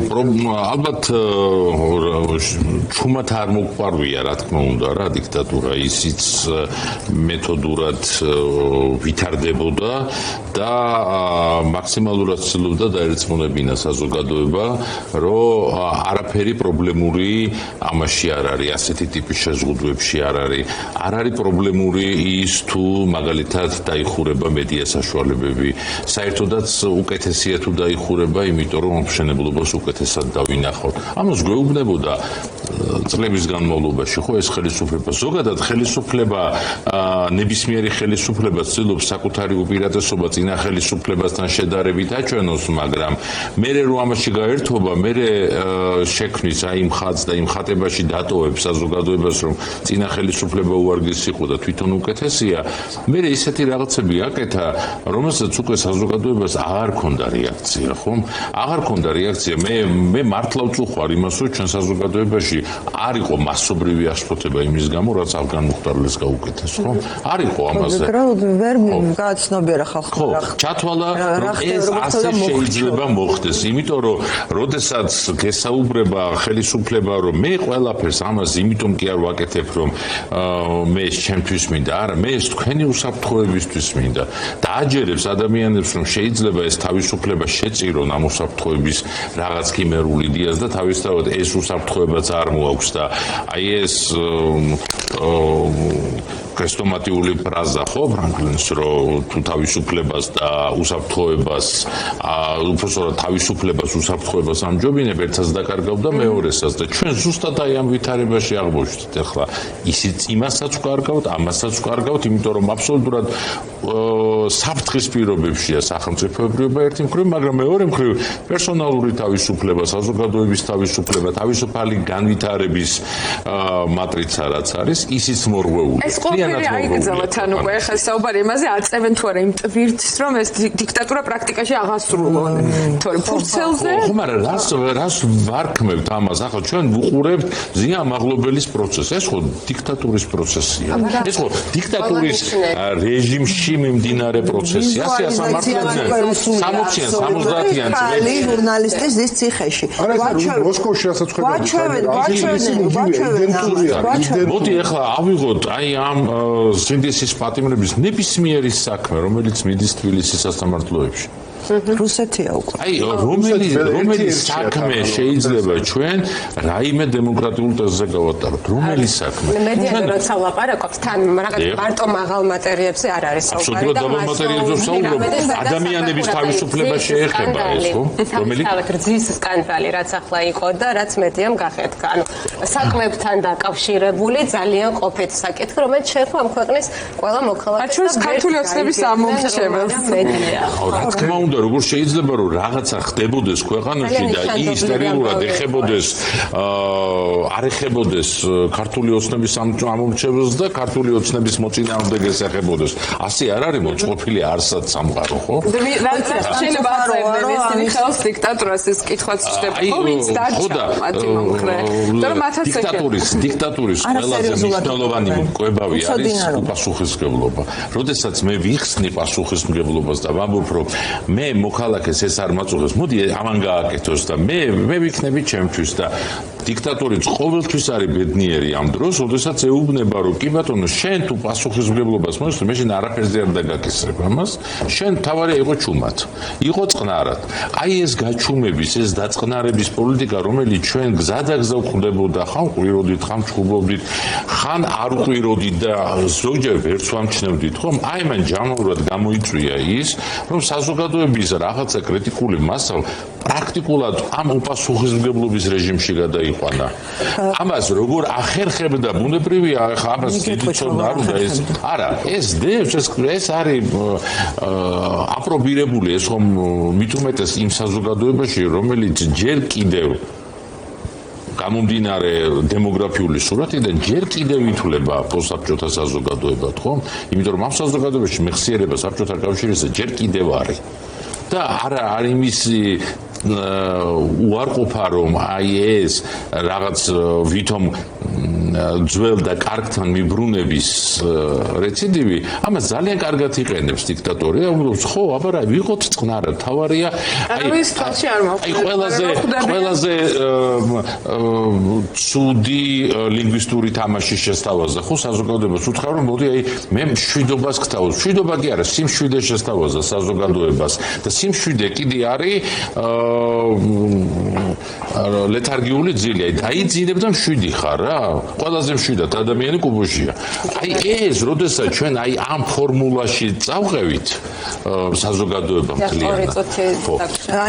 ალბათ ჩუმად არ მოყვარვია რა თქმა უნდა რა დიქტატურა ისიც მეთოდურად ვითარდებოდა და მაქსიმალურად ცდილობდა დაერწმუნებინა საზოგადოება რომ არაფერი პრობლემური ამაში არ არის ასეთი ტიპის შეზღუდვებში არ არის პრობლემური ის თუ მაგალითად დაიხურება მედია საშუალებები საერთოდაც უკეთესია თუ დაიხურება იმიტომ რომ მშენებლობას უკეთესად დავინახოთ ამას გვეუბნებოდა წლების განმავლობაში ხო ეს ხელისუფლება ზოგადად ხელისუფლება ნებისმიერი ხელისუფლება ცდილობს საკუთარი უპირატესობა წინა ხელისუფლებასთან შედარებით აჩვენოს მაგრამ მერე რომ ამაში გაერთობა მერე შექმნის აი იმ ხაზს და იმ ხატებაში დატოვებს საზოგადოებას რომ წინა ხელისუფლება უარგეს იყო და თვითონ უკეთესია მერე ისეთი რაღაცები აკეთა რომელსაც უკვე საზოგადოებას აღარ ქონდა რეაქცია ხომ აღარ ქონდა რეაქცია მე მართლა ვწუხარ იმას რომ ჩვენ საზოგადოებაში არ იყო მასობრივი აღშფოთება იმის გამო რაც ავგან მუხტარლეს გაუკეთეს ხო არ იყო ამაზე ვერ გააცნობიერა ხალხმა რა ჩათვალა რომ ეს ასე შეიძლება მოხდეს იმიტომ რომ როდესაც გესაუბრება ხელისუფლება რომ მე ყველაფერს ამას იმიტომ კი არ ვაკეთებ რომ მე ჩემთვის მინდა არა მე ეს თქვენი უსაფრთხოებისთვის მინდა და აჯერებს ადამიანებს რომ შეიძლება ეს თავისუფლება შეწირონ ამ უსაფრთხოების რაღაც ქიმერულ იდეას და თავისთავად ეს უსაფრთხოებაც არ მოაქვს და აი ეს ქრესტომატიული ფრაზა ხო ფრანკლინს რომ თუ თავისუფლებას და უსაფრთხოებას უბრალოდ თავისუფლებას უსაფრთხოებას ამჯობინებ ერთსაც დაკარგავ და მეორესაც და ჩვენ ზუსტად აი ამ ვითარებაში აღმოჩნდით ახლა ისიც იმასაც ვკარგავთ ამასაც ვკარგავთ იმიტომ რომ აბსოლუტურად საფრთხის პირობებშია სახელმწიფოებრიობა ერთი მხრივ მაგრამ მეორე მხრივ პერსონალური თავისუფლება საზოგადოების თავისუფლება თავისუფალი განვითარების მატრიცა რაც არის ისიც მორღვეული აიგრძელოთ ანუ ახლა საუბარი იმაზე აწევენ თუ არა იმ ტვირთს რომ ეს დიქტატურა პრაქტიკაში აღასრულონ თორე ფურცელზე ხო მაგრამ რას ვარქმევთ ამას ახლა ჩვენ ვუყურებთ ზიან მაღლობელის პროცესს ეს ხო დიქტატურის პროცესია ეს ხო დიქტატურის რეჟიმში მიმდინარე პროცესია ასე ასამართლებზე 60-იან 70-იან წლებში ჟურნალისტის ზის ციხეში მოსკოვში ასაც გვაჩვენეთ მოდი ახლა ავიღოთ აი ამ სინდისის პატიმრების ნებისმიერი საქმე რომელიც მიდის თბილისის სასამართლოებში რუსეთია უკვე აი რომელი საქმე შეიძლება ჩვენ რაიმე დემოკრატიულ ტეზზე გავატაროთ რომელი საქმე მედიაზე როცა ვლაპარაკობთ თან რაღაც მარტო მაღალ მატერიებზე არ არის საუბარი და მაღალ მატერიებზე ვსაუბრობ ადამიანების თავისუფლება შეეხება ეს ხო რომელი რძის სკანდალი რაც ახლა იყო და რაც მედიამ გახეთქა ანუ საქმეებთან დაკავშირებული ძალიან ყოფეთ საკითხი რომელიც შეეხება ამ ქვეყნის ყველა მოქალაქეს ჩვენს ქართული ოცნების ამომრჩეველს რა თქმა უნდა როგორ შეიძლება რომ რაღაცა ხდებოდეს ქვეყანაში და ის სერიოზულად ეხებოდეს არ ეხებოდეს ქართული ოცნების ამომრჩეველს და ქართული ოცნების მოწინააღმდეგეს ეხებოდეს ასე არ არის მოწყობილი არსად სამყარო ხო რაც შეიძლება აწერდნენ ეს მიხეილს დიქტატურას ეს კითხვაც ჩდება ხო ვინც დარჩა მათი მომხრე მაგრამ მათაც დიქტატურის ყველაზე მნიშვნელოვანი მკვლევარი არის უპასუხისმგებლობა როდესაც მე ვიხსნი პასუხისმგებლობას და ვამბობ რომ მე მოქალაქეს ეს არ მაწუხებს მოდი ამან გააკეთოს და მე ვიქნები ჩემთვის და დიქტატორიც ყოველთვის არის ბედნიერი ამ დროს, როდესაც ეუბნება რომ კი ბატონო შენ თუ პასუხისმგებლობას მოსწრებ, მაშინ არაფერზე არ დაგაკისრებ ამას, შენ თავარი იყო ჩუმად, იყო წყნარად. აი ეს გაჩუმების, ეს დაწყნარების პოლიტიკა, რომელიც ჩვენ გზადაგზა გვხდებოდა, ხან ყვიროდით, ხან ჩხუბობდით, ხან არ ყვიროდით და ზოგჯერ ვერც ვამჩნევდით, ხომ? აი მან ჯანმრთელად გამოიწვია ის, რომ საზოგადოების რაღაცა კრიტიკული მასა პრაქტიკულად ამ უპასუხისმგებლობის რეჟიმში გადაიყვანა. ამას როგორ ახერხებდა ბუნებრივია, ახლა ამას დიდი ცოდნა არ უნდა ეს. არა, ეს დევს, ეს არის აპრობირებული, ეს ხომ მით უმეტეს იმ საზოგადოებაში, რომელიც ჯერ კიდევ გამომდინარე დემოგრაფიული სურათიდან ჯერ კიდევ ითვლება პოსტსაბჭოთა საზოგადოებად, ხომ? იმიტომ რომ ამ საზოგადოებაში მეხსიერება საბჭოთა კავშირისა ჯერ კიდევ არის. და არა არ იმისი უარყოფა რომ აი ეს რაღაც ვითომ ძველ და კარგთან მიბრუნების რეციდივი, ამას ძალიან კარგად იყენებს დიქტატორი. ამბობს, ხო, აბა რა, ვიყოთ წყნარად, თავარია არავის თვალში არ აი ყველაზე ცუდი ლინგვისტური თამაშის შესთავაზა, ხო, საზოგადოებას უთხრა რომ მოდი აი მე მშვიდობას გთავაზ. მშვიდობა კი არა, სიმშვიდე შესთავაზა საზოგადოებას და სიმშვიდე კიდე არის ლეთარგიული ძილი. აი დაიძინებ და მშვიდი ხარ რა. ყველაზე მშვიდად ადამიანი კუბოშია. აი ეს, როდესაც ჩვენ აი ამ ფორმულაში წავყევით საზოგადოება მთლიანად. და 2 წუთი